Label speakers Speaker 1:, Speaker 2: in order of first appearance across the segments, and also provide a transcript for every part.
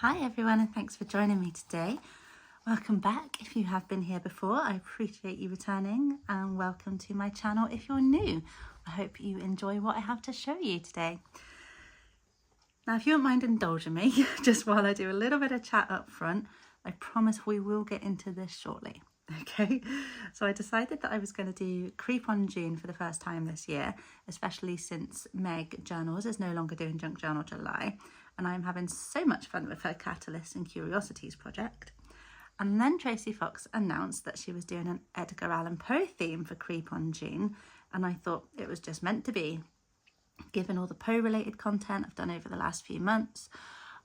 Speaker 1: Hi everyone, and thanks for joining me today. Welcome back if you have been here before. I appreciate you returning, and welcome to my channel if you're new. I hope you enjoy what I have to show you today. Now, if you wouldn't mind indulging me just while I do a little bit of chat up front, I promise we will get into this shortly. Okay, so I decided that I was going to do Creep on June for the first time this year, especially since Meg Journals is no longer doing Junk Journal July, and I'm having so much fun with her Catalysts and Curiosities project. And then Tracie Fox announced that she was doing an Edgar Allan Poe theme for Creep on June, and I thought it was just meant to be. Given all the Poe related content I've done over the last few months,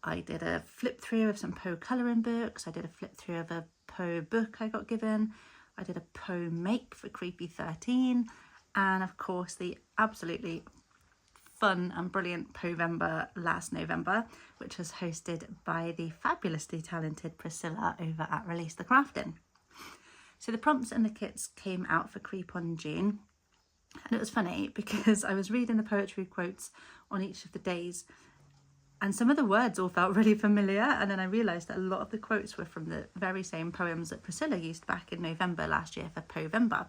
Speaker 1: I did a flip through of some Poe colouring books, I did a flip through of a Poe book I got given, I did a Poe make for Creepy 13, and of course the absolutely fun and brilliant Poevember last November, which was hosted by the fabulously talented Priscilla over at Release the Crafting. So the prompts and the kits came out for Creep on June, and it was funny because I was reading the poetry quotes on each of the days, and some of the words all felt really familiar, and then I realised that a lot of the quotes were from the very same poems that Priscilla used back in November last year for Poevember.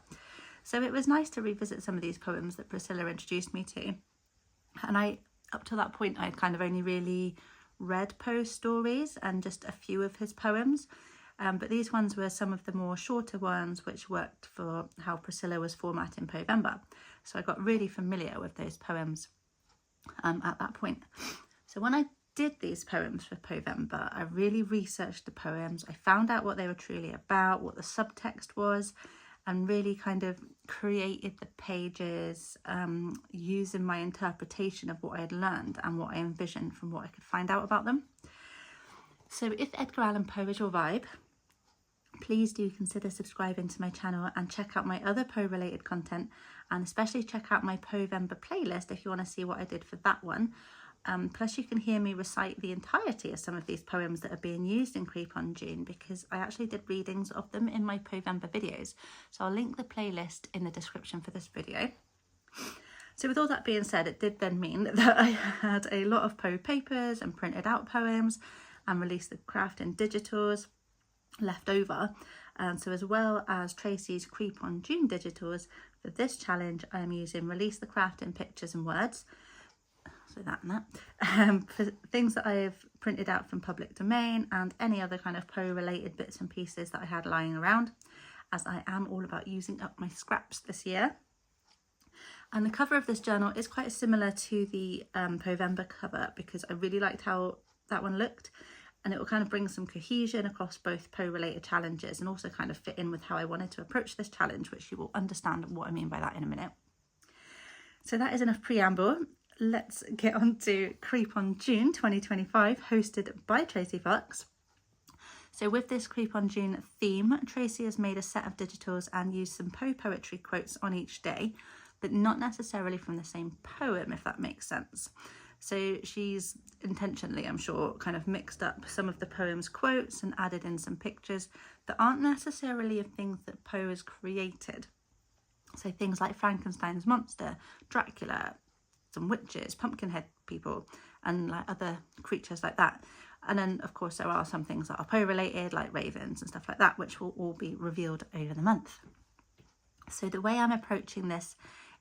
Speaker 1: So it was nice to revisit some of these poems that Priscilla introduced me to. And up to that point, I'd kind of only really read Poe's stories and just a few of his poems. But these ones were some of the more shorter ones, which worked for how Priscilla was formatting Poevember. So I got really familiar with those poems at that point. So when I did these poems for Poevember, I really researched the poems. I found out what they were truly about, what the subtext was, and really kind of created the pages using my interpretation of what I had learned and what I envisioned from what I could find out about them. So if Edgar Allan Poe is your vibe, please do consider subscribing to my channel and check out my other Poe related content, and especially check out my Poevember playlist if you want to see what I did for that one. Plus you can hear me recite the entirety of some of these poems that are being used in Creep on June, because I actually did readings of them in my Poevember videos. So I'll link the playlist in the description for this video. So with all that being said, it did then mean that I had a lot of Poe papers and printed out poems and Release the Crafting digitals left over. And so as well as Tracie's Creep on June digitals, for this challenge I am using Release the Crafting pictures and words. So that and that, for things that I've printed out from public domain and any other kind of Poe related bits and pieces that I had lying around, as I am all about using up my scraps this year. And the cover of this journal is quite similar to the Poevember cover, because I really liked how that one looked, and it will kind of bring some cohesion across both Poe related challenges and also kind of fit in with how I wanted to approach this challenge, which you will understand what I mean by that in a minute. So that is enough preamble. Let's get on to Creep on June 2025, hosted by Tracie Fox. So with this Creep on June theme, Tracie has made a set of digitals and used some Poe poetry quotes on each day, but not necessarily from the same poem, if that makes sense. So she's intentionally, I'm sure, kind of mixed up some of the poem's quotes and added in some pictures that aren't necessarily of things that Poe has created. So things like Frankenstein's monster, Dracula, some witches, pumpkinhead people, and like other creatures like that. And then of course there are some things that are Poe related, like ravens and stuff like that, which will all be revealed over the month. So the way I'm approaching this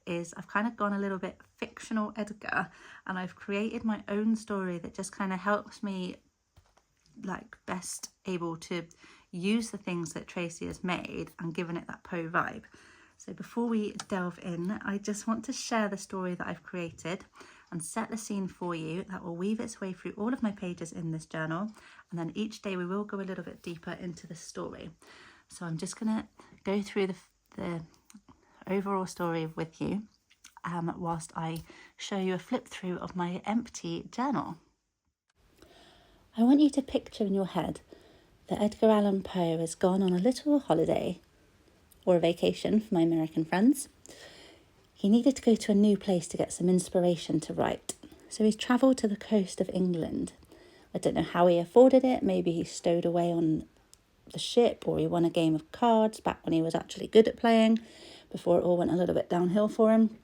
Speaker 1: is I've kind of gone a little bit fictional Edgar, and I've created my own story that just kind of helps me like best able to use the things that Tracie has made and given it that Poe vibe. So before we delve in, I just want to share the story that I've created and set the scene for you that will weave its way through all of my pages in this journal, and then each day we will go a little bit deeper into the story. So I'm just going to go through the overall story with you whilst I show you a flip through of my empty journal. I want you to picture in your head that Edgar Allan Poe has gone on a little holiday or a vacation for my American friends. He needed to go to a new place to get some inspiration to write. So he's travelled to the coast of England. I don't know how he afforded it. Maybe he stowed away on the ship, or he won a game of cards back when he was actually good at playing, before it all went a little bit downhill for him.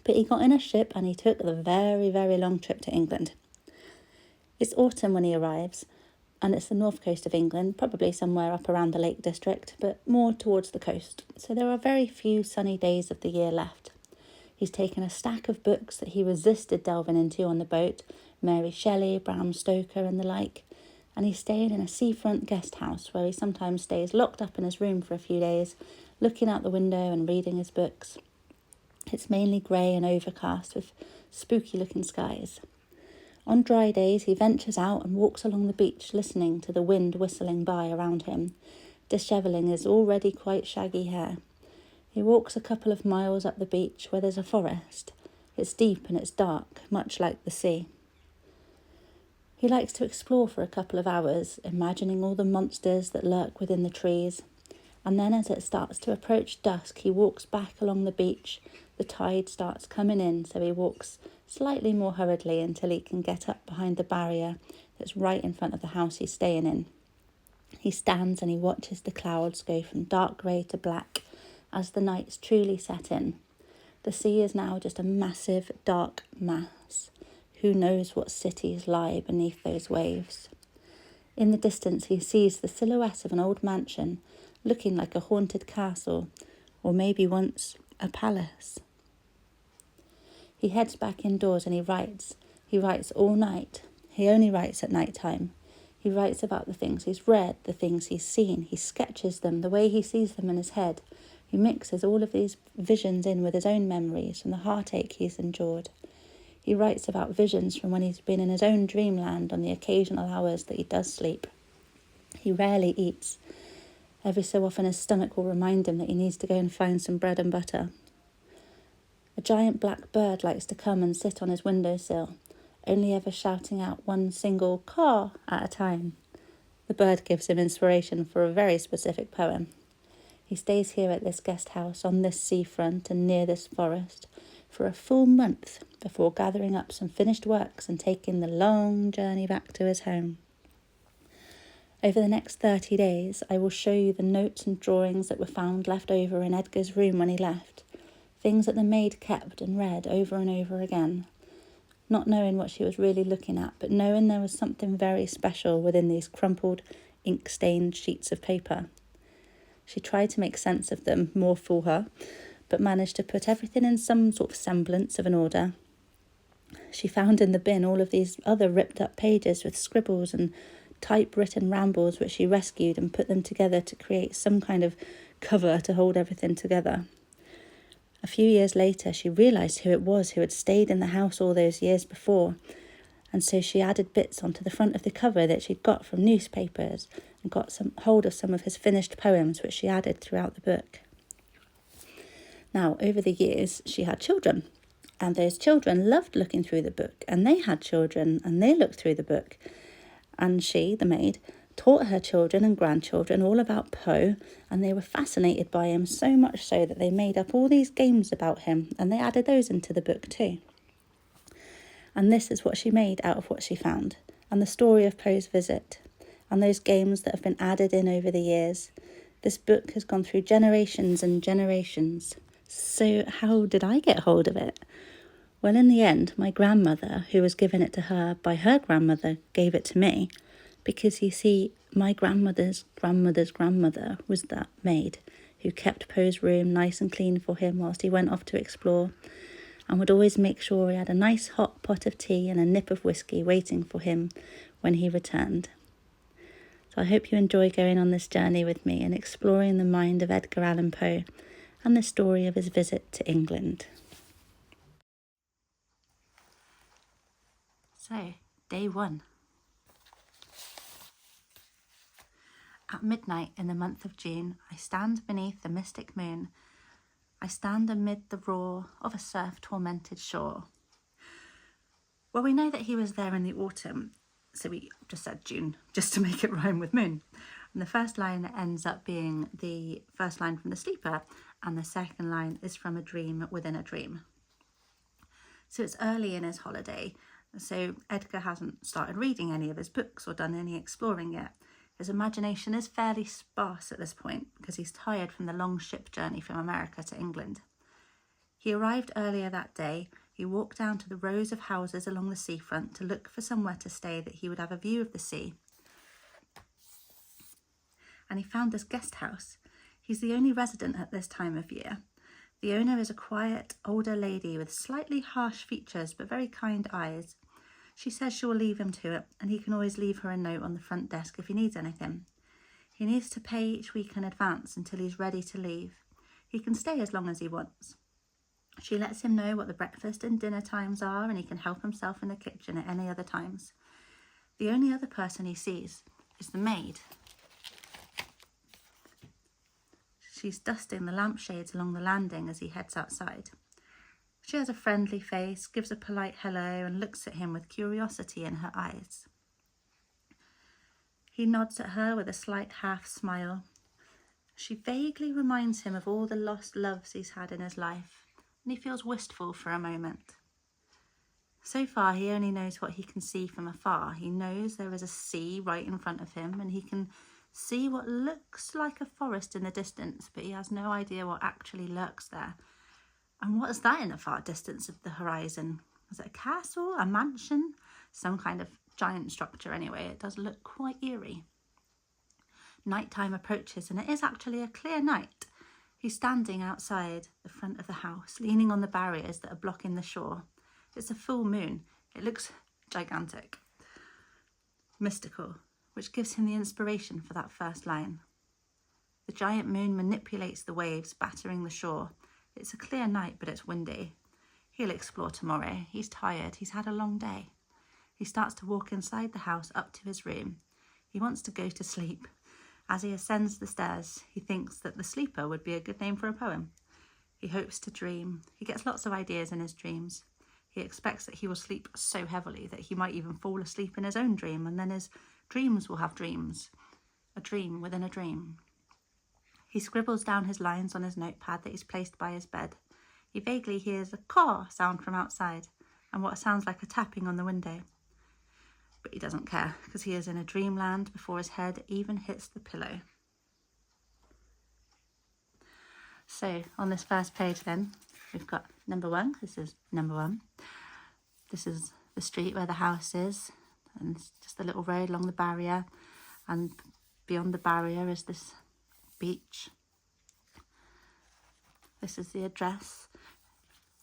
Speaker 1: But he got in a ship and he took the very, very long trip to England. It's autumn when he arrives, and it's the north coast of England, probably somewhere up around the Lake District, but more towards the coast. So there are very few sunny days of the year left. He's taken a stack of books that he resisted delving into on the boat, Mary Shelley, Bram Stoker and the like, and he's staying in a seafront guest house where he sometimes stays locked up in his room for a few days, looking out the window and reading his books. It's mainly grey and overcast with spooky-looking skies. On dry days, he ventures out and walks along the beach, listening to the wind whistling by around him, dishevelling his already quite shaggy hair. He walks a couple of miles up the beach where there's a forest. It's deep and it's dark, much like the sea. He likes to explore for a couple of hours, imagining all the monsters that lurk within the trees. And then as it starts to approach dusk, he walks back along the beach. The tide starts coming in, so he walks slightly more hurriedly until he can get up behind the barrier that's right in front of the house he's staying in. He stands and he watches the clouds go from dark grey to black as the night's truly set in. The sea is now just a massive dark mass. Who knows what cities lie beneath those waves? In the distance he sees the silhouette of an old mansion, looking like a haunted castle, or maybe once a palace. He heads back indoors and he writes. He writes all night. He only writes at night time. He writes about the things he's read, the things he's seen. He sketches them the way he sees them in his head. He mixes all of these visions in with his own memories from the heartache he's endured. He writes about visions from when he's been in his own dreamland on the occasional hours that he does sleep. He rarely eats. Every so often his stomach will remind him that he needs to go and find some bread and butter. A giant black bird likes to come and sit on his windowsill, only ever shouting out one single caw at a time. The bird gives him inspiration for a very specific poem. He stays here at this guest house on this seafront and near this forest for a full month before gathering up some finished works and taking the long journey back to his home. Over the next 30 days, I will show you the notes and drawings that were found left over in Edgar's room when he left, things that the maid kept and read over and over again, not knowing what she was really looking at, but knowing there was something very special within these crumpled, ink-stained sheets of paper. She tried to make sense of them, more for her, but managed to put everything in some sort of semblance of an order. She found in the bin all of these other ripped-up pages with scribbles and typewritten rambles which she rescued and put them together to create some kind of cover to hold everything together. A few years later, she realised who it was who had stayed in the house all those years before, and so she added bits onto the front of the cover that she'd got from newspapers and got some hold of some of his finished poems, which she added throughout the book. Now, over the years, she had children, and those children loved looking through the book, and they had children, and they looked through the book. And she, the maid, taught her children and grandchildren all about Poe, and they were fascinated by him, so much so that they made up all these games about him, and they added those into the book too. And this is what she made out of what she found, and the story of Poe's visit, and those games that have been added in over the years. This book has gone through generations and generations. So how did I get hold of it? Well, in the end, my grandmother, who was given it to her by her grandmother, gave it to me, because you see, my grandmother's grandmother's grandmother was that maid who kept Poe's room nice and clean for him whilst he went off to explore, and would always make sure he had a nice hot pot of tea and a nip of whiskey waiting for him when he returned. So I hope you enjoy going on this journey with me and exploring the mind of Edgar Allan Poe and the story of his visit to England. So, day 1. At midnight in the month of June, I stand beneath the mystic moon. I stand amid the roar of a surf-tormented shore. Well, we know that he was there in the autumn, so we just said June, just to make it rhyme with moon. And the first line ends up being the first line from the sleeper, and the second line is from a dream within a dream. So it's early in his holiday, so Edgar hasn't started reading any of his books or done any exploring yet. His imagination is fairly sparse at this point because he's tired from the long ship journey from America to England. He arrived earlier that day. He walked down to the rows of houses along the seafront to look for somewhere to stay that he would have a view of the sea. And he found this guest house. He's the only resident at this time of year. The owner is a quiet, older lady with slightly harsh features but very kind eyes. She says she will leave him to it, and he can always leave her a note on the front desk if he needs anything. He needs to pay each week in advance until he's ready to leave. He can stay as long as he wants. She lets him know what the breakfast and dinner times are, and he can help himself in the kitchen at any other times. The only other person he sees is the maid. She's dusting the lampshades along the landing as he heads outside. She has a friendly face, gives a polite hello, and looks at him with curiosity in her eyes. He nods at her with a slight half smile. She vaguely reminds him of all the lost loves he's had in his life, and he feels wistful for a moment. So far, he only knows what he can see from afar. He knows there is a sea right in front of him, and he can see what looks like a forest in the distance, but he has no idea what actually lurks there. And what is that in the far distance of the horizon? Is it a castle, a mansion? Some kind of giant structure anyway. It does look quite eerie. Nighttime approaches, and it is actually a clear night. He's standing outside the front of the house, leaning on the barriers that are blocking the shore. It's a full moon. It looks gigantic, mystical, which gives him the inspiration for that first line. The giant moon manipulates the waves, battering the shore. It's a clear night, but it's windy. He'll explore tomorrow. He's tired. He's had a long day. He starts to walk inside the house up to his room. He wants to go to sleep. As he ascends the stairs, he thinks that the sleeper would be a good name for a poem. He hopes to dream. He gets lots of ideas in his dreams. He expects that he will sleep so heavily that he might even fall asleep in his own dream, and then his dreams will have dreams. A dream within a dream. He scribbles down his lines on his notepad that he's placed by his bed. He vaguely hears a caw sound from outside and what sounds like a tapping on the window. But he doesn't care, because he is in a dreamland before his head even hits the pillow. So on this first page then, we've got number 1. This is number 1. This is the street where the house is, and it's just a little road along the barrier, and beyond the barrier is this beach. This is the address.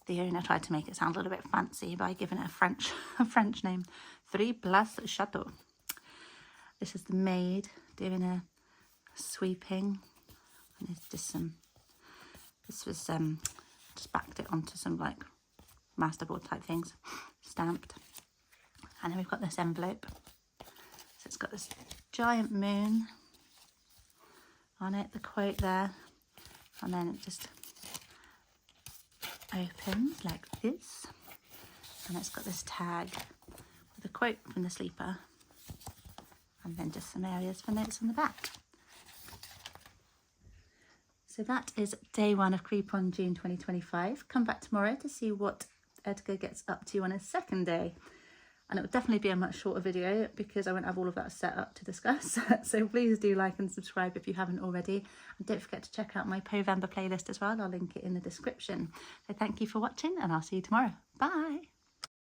Speaker 1: The owner tried to make it sound a little bit fancy by giving it a French name. 3 Place Chateau. This is the maid doing a sweeping. And it's just this was just backed it onto some like masterboard type things, stamped. And then we've got this envelope. So it's got this giant moon on it, the quote there, and then it just opens like this, and it's got this tag with a quote from the sleeper, and then just some areas for notes on the back. So that is day 1 of Creep On June 2025. Come back tomorrow to see what Edgar gets up to on his second day. And it will definitely be a much shorter video because I won't have all of that set up to discuss. So please do like and subscribe if you haven't already. And don't forget to check out my Povember playlist as well. I'll link it in the description. So thank you for watching, and I'll see you tomorrow. Bye.